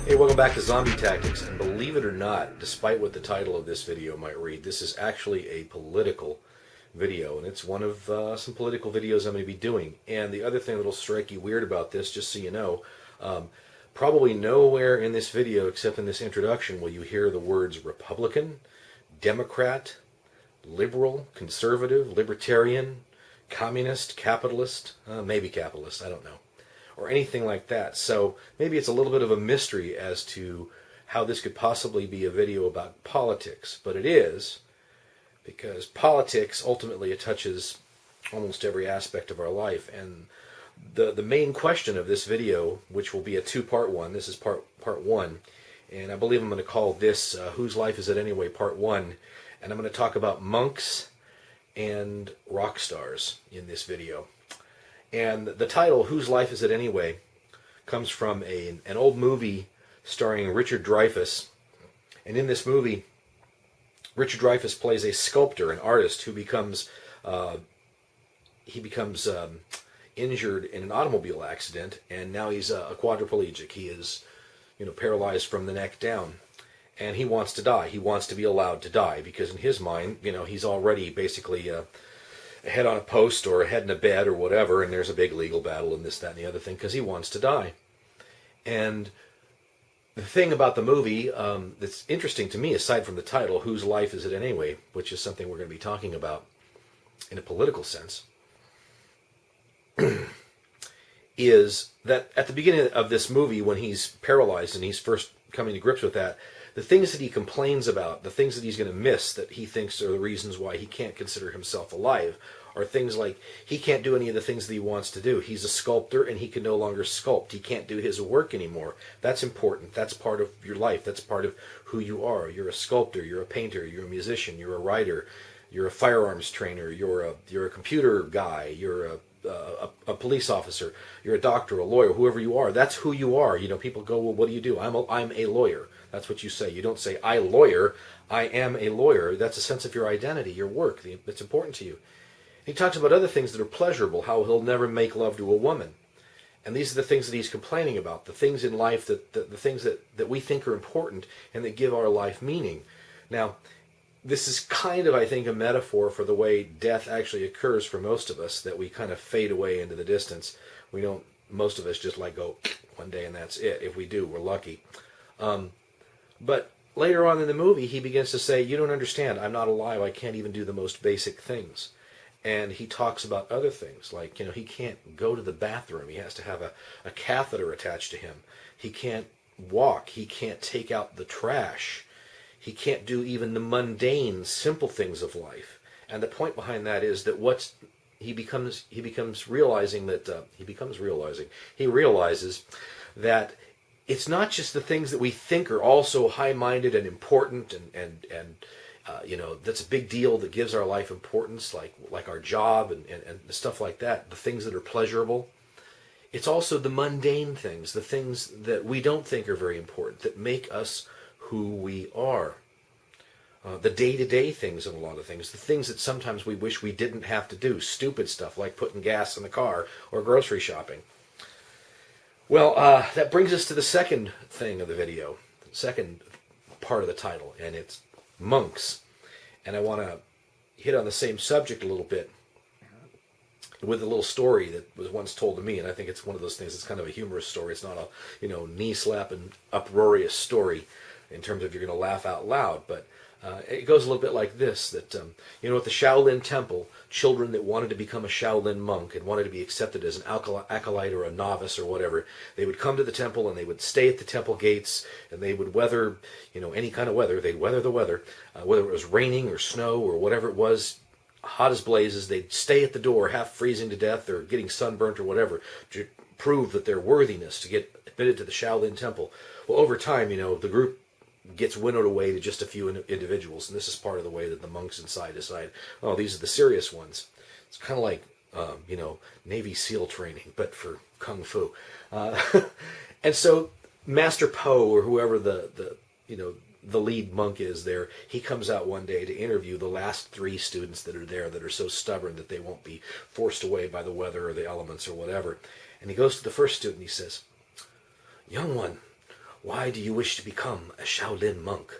Hey, welcome back to Zombie Tactics, and believe it or not, despite what the title of this video might read, this is actually a political video, and it's one of some political videos I'm going to be doing. And the other thing that'll strike you weird about this, just so you know, probably nowhere in this video, except in this introduction, will you hear the words Republican, Democrat, liberal, conservative, libertarian, communist, capitalist, maybe capitalist, I don't know, or anything like that. So maybe it's a little bit of a mystery as to how this could possibly be a video about politics, but it is, because politics, ultimately, it touches almost every aspect of our life. And the main question of this video, which will be a two-part one, this is part one, and I believe I'm going to call this Whose Life Is It Anyway, Part 1, and I'm going to talk about monks and rock stars in this video. And the title, Whose Life Is It Anyway, comes from an old movie starring Richard Dreyfuss. And in this movie, Richard Dreyfuss plays a sculptor, an artist who becomes injured in an automobile accident, and now he's a quadriplegic. He is, paralyzed from the neck down, and he wants to die. He wants to be allowed to die because in his mind, he's already basically a head on a post or a head in a bed or whatever, and there's a big legal battle and this, that, and the other thing because he wants to die. And the thing about the movie that's interesting to me, aside from the title, Whose Life Is It Anyway, which is something we're going to be talking about in a political sense, is that at the beginning of this movie, when he's paralyzed and he's first coming to grips with that, the things that he complains about, the things that he's going to miss that he thinks are the reasons why he can't consider himself alive, are things like he can't do any of the things that he wants to do. He's a sculptor and he can no longer sculpt. He can't do his work anymore. That's important. That's part of your life. That's part of who you are. You're a sculptor. You're a painter. You're a musician. You're a writer. You're a firearms trainer. You're a computer guy. You're a police officer. You're a doctor, a lawyer, whoever you are. That's who you are. People go, well, what do you do? I'm a lawyer. That's what you say. You don't say, I lawyer. I am a lawyer. That's a sense of your identity, your work. It's important to you. He talks about other things that are pleasurable, how he'll never make love to a woman. And these are the things that he's complaining about, the things in life, the things that we think are important and that give our life meaning. Now, this is kind of, I think, a metaphor for the way death actually occurs for most of us, that we kind of fade away into the distance. Most of us just go one day and that's it. If we do, we're lucky. But later on in the movie, he begins to say, you don't understand, I'm not alive, I can't even do the most basic things. And he talks about other things, like, he can't go to the bathroom, he has to have a catheter attached to him. He can't walk, he can't take out the trash. He can't do even the mundane, simple things of life. And the point behind that is that he realizes that it's not just the things that we think are also high-minded and important and that's a big deal that gives our life importance, like our job and stuff like that, the things that are pleasurable. It's also the mundane things, the things that we don't think are very important, that make us who we are. The day-to-day things of a lot of things, the things that sometimes we wish we didn't have to do, stupid stuff like putting gas in the car or grocery shopping. Well, that brings us to the second thing of the video, the second part of the title, and it's monks. And I want to hit on the same subject a little bit with a little story that was once told to me, and I think it's one of those things, it's kind of a humorous story. It's not a, knee-slapping, uproarious story in terms of you're going to laugh out loud, but it goes a little bit like this, that, at the Shaolin temple, children that wanted to become a Shaolin monk and wanted to be accepted as an acolyte or a novice or whatever, they would come to the temple and they would stay at the temple gates and they would weather, any kind of weather. They'd weather the weather, whether it was raining or snow or whatever it was, hot as blazes. They'd stay at the door, half freezing to death or getting sunburnt or whatever, to prove that their worthiness to get admitted to the Shaolin temple. Well, over time, the group gets winnowed away to just a few individuals, and this is part of the way that the monks inside decide, oh, these are the serious ones. It's kind of like, Navy SEAL training, but for Kung Fu. And so Master Po, or whoever the lead monk is there, he comes out one day to interview the last 3 students that are there that are so stubborn that they won't be forced away by the weather or the elements or whatever. And he goes to the first student and he says, "Young one, why do you wish to become a Shaolin monk?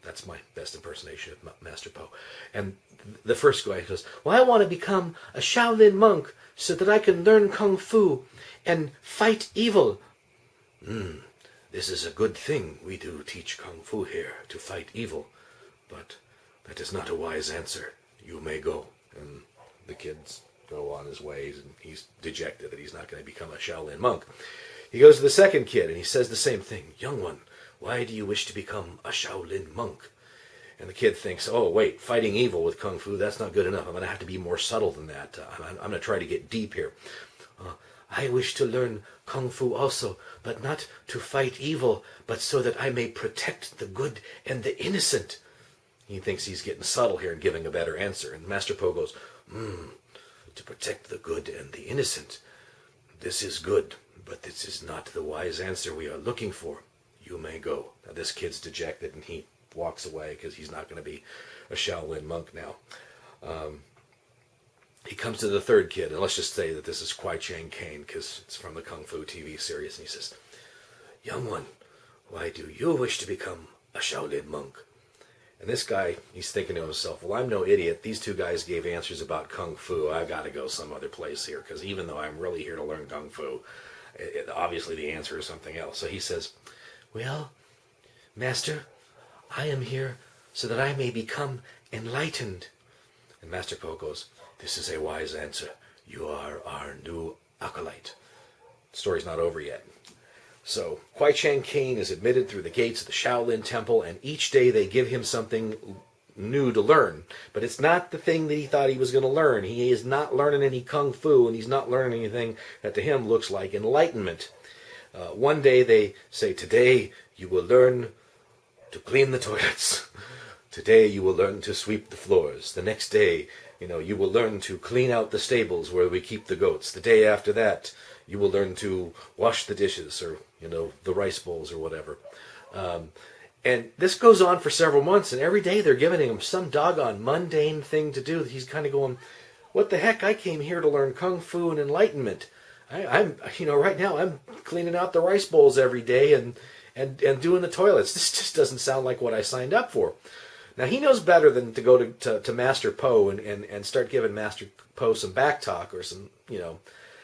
That's my best impersonation of Master Po. And the first guy goes, well, I want to become a Shaolin monk so that I can learn Kung Fu and fight evil. This is a good thing. We do teach Kung Fu here, to fight evil. But that is not a wise answer. You may go. And the kids go on his ways, and he's dejected that he's not going to become a Shaolin monk. He goes to the second kid, and he says the same thing. Young one, why do you wish to become a Shaolin monk? And the kid thinks, oh, wait, fighting evil with Kung Fu, that's not good enough. I'm going to have to be more subtle than that. I'm going to try to get deep here. I wish to learn Kung Fu also, but not to fight evil, but so that I may protect the good and the innocent. He thinks he's getting subtle here and giving a better answer. And Master Po goes, to protect the good and the innocent. This is good, but this is not the wise answer we are looking for. You may go. Now this kid's dejected, and he walks away because he's not going to be a Shaolin monk now. He comes to the third kid, and let's just say that this is Kwai Chang Caine because it's from the Kung Fu TV series, and he says, young one, why do you wish to become a Shaolin monk? And this guy, he's thinking to himself, well, I'm no idiot. These two guys gave answers about Kung Fu. I've got to go some other place here, because even though I'm really here to learn Kung Fu, obviously the answer is something else. So he says, well, Master, I am here so that I may become enlightened. And Master Po goes, this is a wise answer. You are our new acolyte. The story's not over yet. So Kwai Chang Caine is admitted through the gates of the Shaolin Temple, and each day they give him something new to learn. But it's not the thing that he thought he was going to learn. He is not learning any Kung Fu, and he's not learning anything that to him looks like enlightenment. One day they say, today you will learn to clean the toilets. Today you will learn to sweep the floors. The next day, you will learn to clean out the stables where we keep the goats. The day after that, you will learn to wash the dishes, or, the rice bowls or whatever. And this goes on for several months, and every day they're giving him some doggone mundane thing to do. He's kind of going, what the heck? I came here to learn Kung Fu and enlightenment. I'm right now I'm cleaning out the rice bowls every day and doing the toilets. This just doesn't sound like what I signed up for. Now, he knows better than to go to Master Po and start giving Master Po some back talk or some,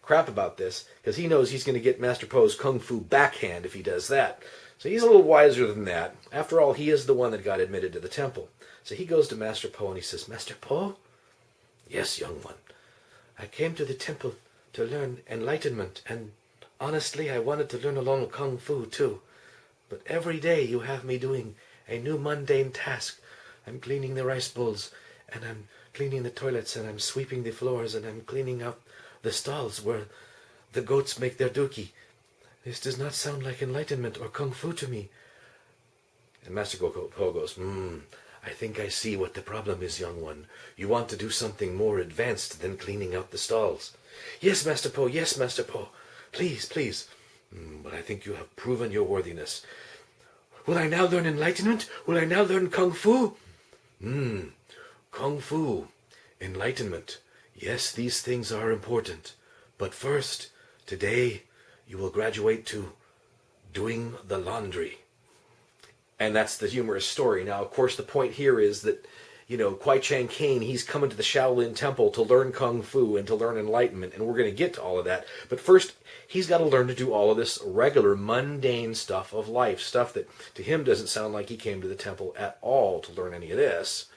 crap about this, because he knows he's going to get Master Po's Kung Fu backhand if he does that. So he's a little wiser than that. After all, he is the one that got admitted to the temple. So he goes to Master Po and he says, Master Po? Yes, young one. I came to the temple to learn enlightenment, and honestly, I wanted to learn a little Kung Fu too. But every day you have me doing a new mundane task. I'm cleaning the rice bowls, and I'm cleaning the toilets, and I'm sweeping the floors, and I'm cleaning up the stalls where the goats make their dookie. This does not sound like enlightenment or Kung Fu to me. And Master Po goes, I think I see what the problem is, young one. You want to do something more advanced than cleaning out the stalls. Yes, Master Po, yes, Master Po. Please, please. But I think you have proven your worthiness. Will I now learn enlightenment? Will I now learn Kung Fu? Kung Fu, enlightenment. Yes, these things are important. But first, today, you will graduate to doing the laundry. And that's the humorous story. Now, of course, the point here is that, Kwai Chang Caine, he's coming to the Shaolin Temple to learn Kung Fu and to learn enlightenment, and we're going to get to all of that. But first, he's got to learn to do all of this regular, mundane stuff of life, stuff that to him doesn't sound like he came to the temple at all to learn any of this.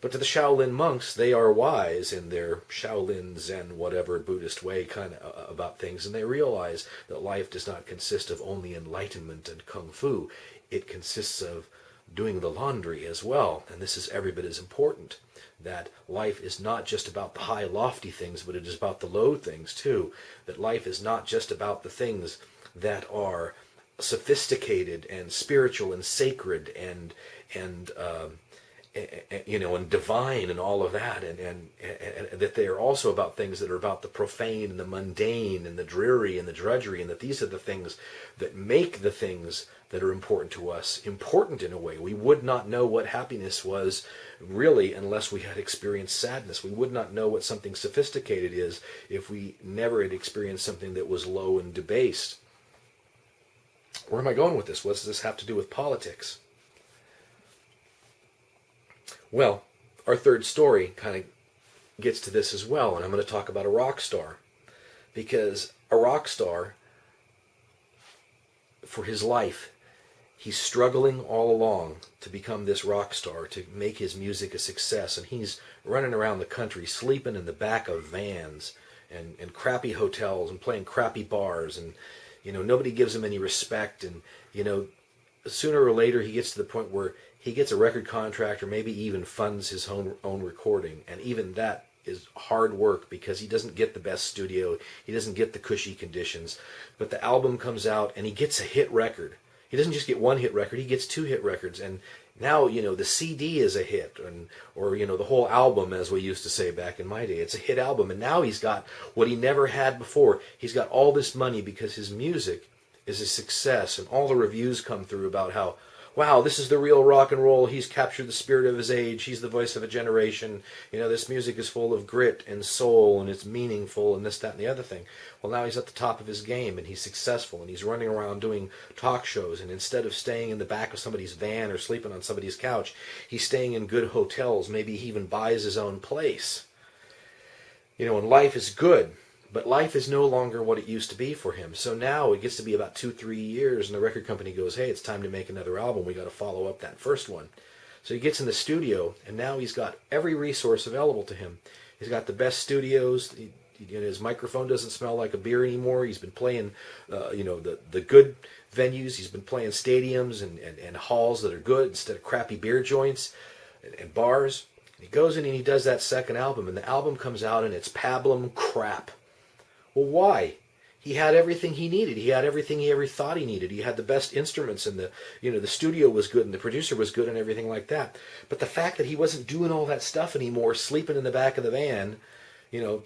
But to the Shaolin monks, they are wise in their Shaolin, Zen, whatever Buddhist way kind of about things, and they realize that life does not consist of only enlightenment and Kung Fu. It consists of doing the laundry as well, and this is every bit as important, that life is not just about the high, lofty things, but it is about the low things too, that life is not just about the things that are sophisticated and spiritual and sacred and divine and all of that, and that they are also about things that are about the profane and the mundane and the dreary and the drudgery, and that these are the things that make the things that are important to us important in a way. We would not know what happiness was really unless we had experienced sadness. We would not know what something sophisticated is if we never had experienced something that was low and debased. Where am I going with this? What does this have to do with politics? Well, our third story kind of gets to this as well, and I'm going to talk about a rock star. Because a rock star, for his life, he's struggling all along to become this rock star, to make his music a success, and he's running around the country sleeping in the back of vans and crappy hotels and playing crappy bars, and nobody gives him any respect, and sooner or later he gets to the point where he gets a record contract or maybe even funds his own recording, and even that is hard work because he doesn't get the best studio, he doesn't get the cushy conditions, but the album comes out and he gets a hit record. He doesn't just get one hit record, he gets 2 hit records, and now, the CD is a hit, or the whole album, as we used to say back in my day. It's a hit album, and now he's got what he never had before. He's got all this money because his music is a success, and all the reviews come through about how, wow, this is the real rock and roll. He's captured the spirit of his age. He's the voice of a generation. This music is full of grit and soul, and it's meaningful, and this, that, and the other thing. Well, now he's at the top of his game, and he's successful, and he's running around doing talk shows, and instead of staying in the back of somebody's van or sleeping on somebody's couch, he's staying in good hotels. Maybe he even buys his own place. And life is good. But life is no longer what it used to be for him. So now it gets to be about 2-3 years, and the record company goes, hey, it's time to make another album. We got to follow up that first one. So he gets in the studio, and now he's got every resource available to him. He's got the best studios. His microphone doesn't smell like a beer anymore. He's been playing, the good venues. He's been playing stadiums and halls that are good instead of crappy beer joints and bars. And he goes in and he does that second album, and the album comes out, and it's pablum crap. Well, why? He had everything he needed. He had everything he ever thought he needed. He had the best instruments, and the studio was good, and the producer was good, and everything like that. But the fact that he wasn't doing all that stuff anymore, sleeping in the back of the van,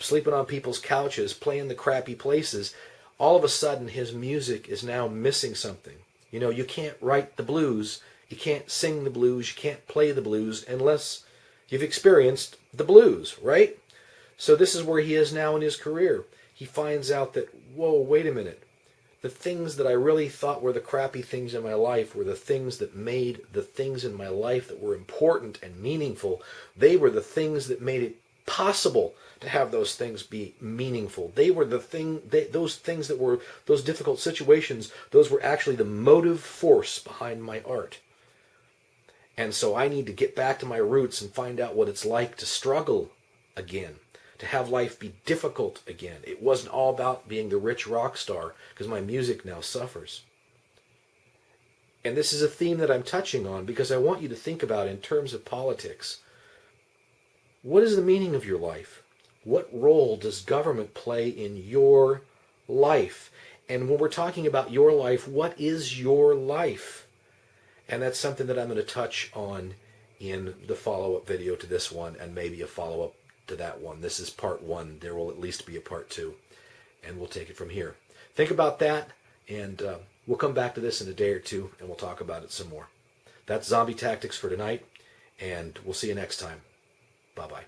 sleeping on people's couches, playing the crappy places, all of a sudden his music is now missing something. You can't write the blues, you can't sing the blues, you can't play the blues unless you've experienced the blues, right? So this is where he is now in his career. He finds out that, whoa, wait a minute. The things that I really thought were the crappy things in my life were the things that made the things in my life that were important and meaningful. They were the things that made it possible to have those things be meaningful. They were those things that were, those difficult situations, those were actually the motive force behind my art. And so I need to get back to my roots and find out what it's like to struggle again, to have life be difficult again. It wasn't all about being the rich rock star, because my music now suffers. And this is a theme that I'm touching on because I want you to think about in terms of politics. What is the meaning of your life? What role does government play in your life? And when we're talking about your life, what is your life? And that's something that I'm going to touch on in the follow-up video to this one, and maybe a follow-up to that one. This is part 1. There will at least be a part 2. And we'll take it from here. Think about that, and we'll come back to this in a day or two, and we'll talk about it some more. That's Zombie Tactics for tonight, and we'll see you next time. Bye-bye.